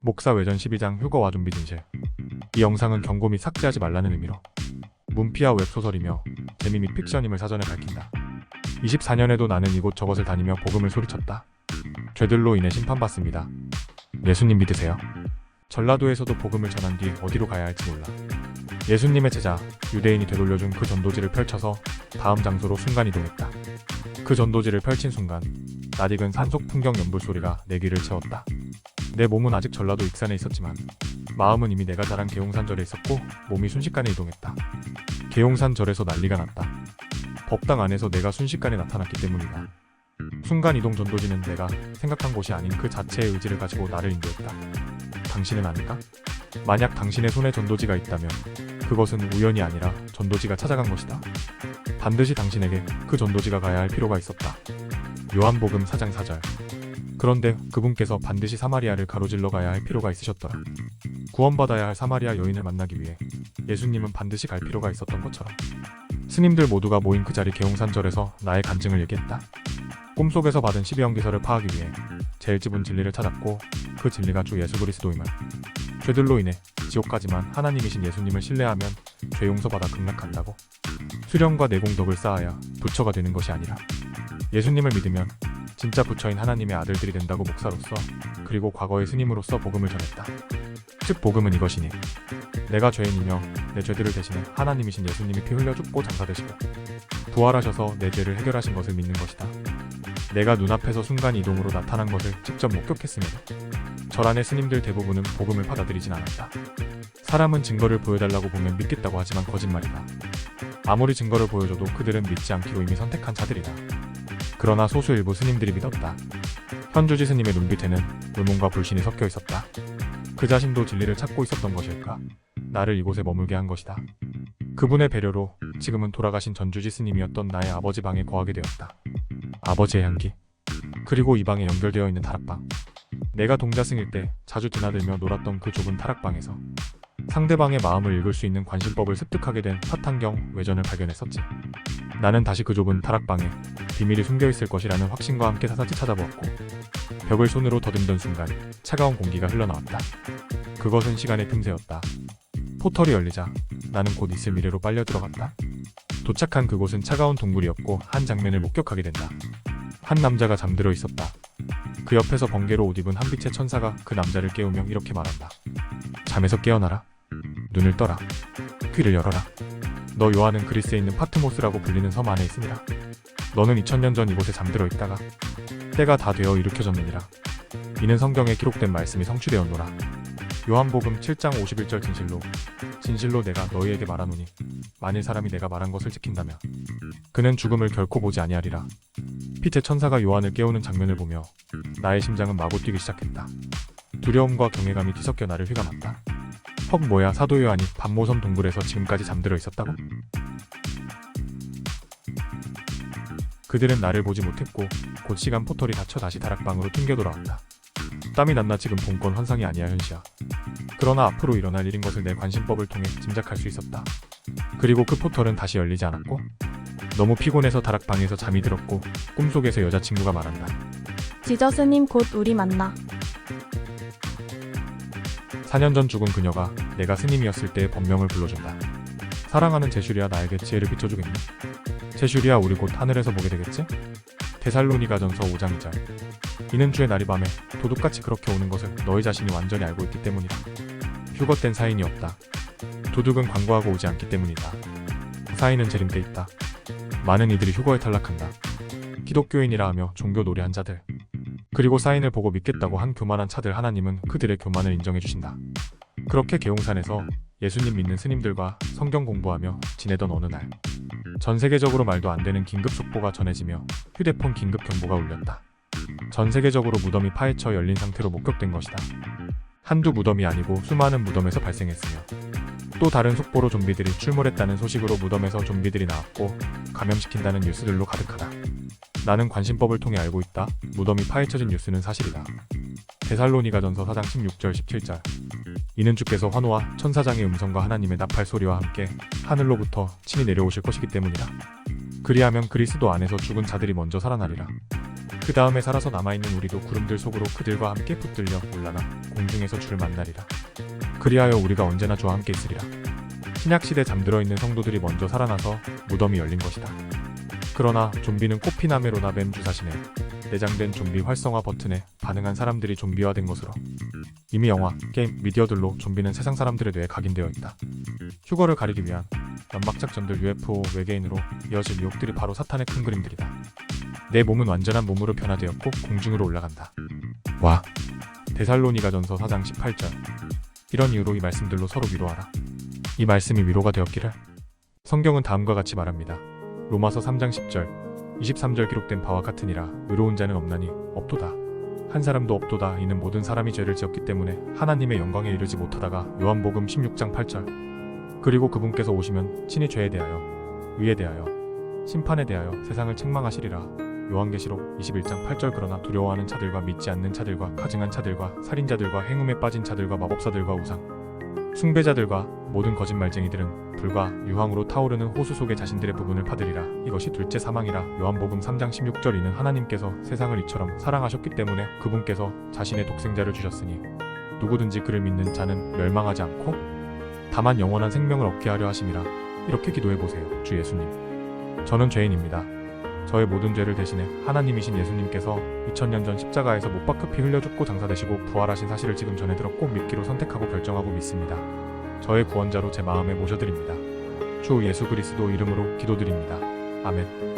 목사 외전 12장 휴거와 좀비 진실. 이 영상은 경고 및 삭제하지 말라는 의미로 문피아 웹소설이며 재미 및 픽션임을 사전에 밝힌다. 24년에도 나는 이곳저곳을 다니며 복음을 소리쳤다. 죄들로 인해 심판받습니다. 예수님 믿으세요? 전라도에서도 복음을 전한 뒤 어디로 가야 할지 몰라. 예수님의 제자 유대인이 되돌려준 그 전도지를 펼쳐서 다음 장소로 순간이동했다. 그 전도지를 펼친 순간 낯익은 산속 풍경 연불 소리가 내 귀를 채웠다. 내 몸은 아직 전라도 익산에 있었지만 마음은 이미 내가 자란 계용산절에 있었고 몸이 순식간에 이동했다. 계용산절에서 난리가 났다. 법당 안에서 내가 순식간에 나타났기 때문이다. 순간이동 전도지는 내가 생각한 곳이 아닌 그 자체의 의지를 가지고 나를 인도했다. 당신은 아닐까? 만약 당신의 손에 전도지가 있다면 그것은 우연이 아니라 전도지가 찾아간 것이다. 반드시 당신에게 그 전도지가 가야 할 필요가 있었다. 요한복음 4장 4절. 그런데 그분께서 반드시 사마리아를 가로질러 가야 할 필요가 있으셨더라. 구원받아야 할 사마리아 여인을 만나기 위해 예수님은 반드시 갈 필요가 있었던 것처럼 스님들 모두가 모인 그 자리 계홍산절에서 나의 간증을 얘기했다. 꿈속에서 받은 12형 기설을 파하기 위해 제일 집은 진리를 찾았고 그 진리가 주 예수 그리스도임을, 죄들로 인해 지옥 가지만 하나님이신 예수님을 신뢰하면 죄 용서받아 극락한다고, 수령과 내공덕을 쌓아야 부처가 되는 것이 아니라 예수님을 믿으면 진짜 부처인 하나님의 아들들이 된다고 목사로서 그리고 과거의 스님으로서 복음을 전했다. 즉 복음은 이것이니 내가 죄인이며 내 죄들을 대신해 하나님이신 예수님이 피 흘려 죽고 장사되시고 부활하셔서 내 죄를 해결하신 것을 믿는 것이다. 내가 눈앞에서 순간 이동으로 나타난 것을 직접 목격했음에도 절안의 스님들 대부분은 복음을 받아들이진 않았다. 사람은 증거를 보여달라고 보면 믿겠다고 하지만 거짓말이다. 아무리 증거를 보여줘도 그들은 믿지 않기로 이미 선택한 자들이다. 그러나 소수 일부 스님들이 믿었다. 현주지 스님의 눈빛에는 의문과 불신이 섞여 있었다. 그 자신도 진리를 찾고 있었던 것일까? 나를 이곳에 머물게 한 것이다. 그분의 배려로 지금은 돌아가신 전주지 스님이었던 나의 아버지 방에 거하게 되었다. 아버지의 향기, 그리고 이 방에 연결되어 있는 다락방. 내가 동자승일 때 자주 드나들며 놀았던 그 좁은 다락방에서 상대방의 마음을 읽을 수 있는 관심법을 습득하게 된 사탄경 외전을 발견했었지. 나는 다시 그 좁은 다락방에 비밀이 숨겨있을 것이라는 확신과 함께 사사지 찾아보았고 벽을 손으로 더듬던 순간 차가운 공기가 흘러나왔다. 그것은 시간의 틈새였다. 포털이 열리자 나는 곧 있을 미래로 빨려 들어갔다. 도착한 그곳은 차가운 동굴이었고 한 장면을 목격하게 된다. 한 남자가 잠들어 있었다. 그 옆에서 번개로 옷 입은 한 빛의 천사가 그 남자를 깨우며 이렇게 말한다. 잠에서 깨어나라. 눈을 떠라. 귀를 열어라. 너 요한은 그리스에 있는 파트모스라고 불리는 섬 안에 있으니라. 너는 2000년 전 이곳에 잠들어 있다가 때가 다 되어 일으켜졌느니라. 이는 성경에 기록된 말씀이 성취되었노라. 요한복음 7장 51절. 진실로 내가 너희에게 말하노니 만일 사람이 내가 말한 것을 지킨다면 그는 죽음을 결코 보지 아니하리라. 빛의 천사가 요한을 깨우는 장면을 보며 나의 심장은 마구 뛰기 시작했다. 두려움과 경외감이 뒤섞여 나를 휘감았다. 헉, 뭐야, 사도 요한이 반모섬 동굴에서 지금까지 잠들어 있었다고? 그들은 나를 보지 못했고 곧 시간 포털이 닫혀 다시 다락방으로 튕겨 돌아왔다. 땀이 났나? 지금 본 건 환상이 아니야, 현시야. 그러나 앞으로 일어날 일인 것을 내 관심법을 통해 짐작할 수 있었다. 그리고 그 포털은 다시 열리지 않았고 너무 피곤해서 다락방에서 잠이 들었고 꿈속에서 여자친구가 말한다. 지저스님 곧 우리 만나. 4년 전 죽은 그녀가 내가 스님이었을 때의 법명을 불러준다. 사랑하는 제슈리야, 나에게 지혜를 비춰주겠니? 제슈리야, 우리 곧 하늘에서 보게 되겠지? 데살로니가전서 5장 2절. 이는 주의 날이 밤에 도둑같이 그렇게 오는 것을 너희 자신이 완전히 알고 있기 때문이다. 휴거된 사인이 없다. 도둑은 광고하고 오지 않기 때문이다. 사인은 재림돼 있다. 많은 이들이 휴거에 탈락한다. 기독교인이라 하며 종교 놀이한 자들, 그리고 사인을 보고 믿겠다고 한 교만한 차들, 하나님은 그들의 교만을 인정해 주신다. 그렇게 계홍산에서 예수님 믿는 스님들과 성경 공부하며 지내던 어느 날 전 세계적으로 말도 안 되는 긴급 속보가 전해지며 휴대폰 긴급 경보가 울렸다. 전 세계적으로 무덤이 파헤쳐 열린 상태로 목격된 것이다. 한두 무덤이 아니고 수많은 무덤에서 발생했으며 또 다른 속보로 좀비들이 출몰했다는 소식으로 무덤에서 좀비들이 나왔고 감염시킨다는 뉴스들로 가득하다. 나는 관심법을 통해 알고 있다. 무덤이 파헤쳐진 뉴스는 사실이다. 데살로니가전서 4장 16절 17절. 이는 주께서 환호와 천사장의 음성과 하나님의 나팔 소리와 함께 하늘로부터 친히 내려오실 것이기 때문이라. 그리하면 그리스도 안에서 죽은 자들이 먼저 살아나리라. 그 다음에 살아서 남아있는 우리도 구름들 속으로 그들과 함께 붙들려 올라나 공중에서 주를 만나리라. 그리하여 우리가 언제나 주와 함께 있으리라. 신약시대 잠들어 있는 성도들이 먼저 살아나서 무덤이 열린 것이다. 그러나 좀비는 코피나메로나 뱀 주사신에 내장된 좀비 활성화 버튼에 반응한 사람들이 좀비화된 것으로 이미 영화, 게임, 미디어들로 좀비는 세상 사람들의 뇌에 각인되어 있다. 휴거를 가리기 위한 연막작전들 UFO 외계인으로 이어질 유혹들이 바로 사탄의 큰 그림들이다. 내 몸은 완전한 몸으로 변화되었고 공중으로 올라간다. 와. 데살로니가전서 4장 18절. 이런 이유로 이 말씀들로 서로 위로하라. 이 말씀이 위로가 되었기를. 성경은 다음과 같이 말합니다. 로마서 3장 10절 23절 기록된 바와 같으니라. 의로운 자는 없나니 없도다. 한 사람도 없도다. 이는 모든 사람이 죄를 지었기 때문에 하나님의 영광에 이르지 못하다가. 요한복음 16장 8절. 그리고 그분께서 오시면 친히 죄에 대하여, 의에 대하여, 심판에 대하여 세상을 책망하시리라. 요한계시록 21장 8절. 그러나 두려워하는 자들과 믿지 않는 자들과 가증한 자들과 살인자들과 행음에 빠진 자들과 마법사들과 우상 숭배자들과 모든 거짓말쟁이들은 불과 유황으로 타오르는 호수 속에 자신들의 부분을 파들이라. 이것이 둘째 사망이라. 요한복음 3장 16절. 이는 하나님께서 세상을 이처럼 사랑하셨기 때문에 그분께서 자신의 독생자를 주셨으니 누구든지 그를 믿는 자는 멸망하지 않고 다만 영원한 생명을 얻게 하려 하심이라. 이렇게 기도해보세요. 주 예수님, 저는 죄인입니다. 저의 모든 죄를 대신해 하나님이신 예수님께서 2000년 전 십자가에서 못 박혀 피 흘려 죽고 장사되시고 부활하신 사실을 지금 전해 들어 꼭 믿기로 선택하고 결정하고 믿습니다. 저의 구원자로 제 마음에 모셔드립니다. 주 예수 그리스도 이름으로 기도드립니다. 아멘.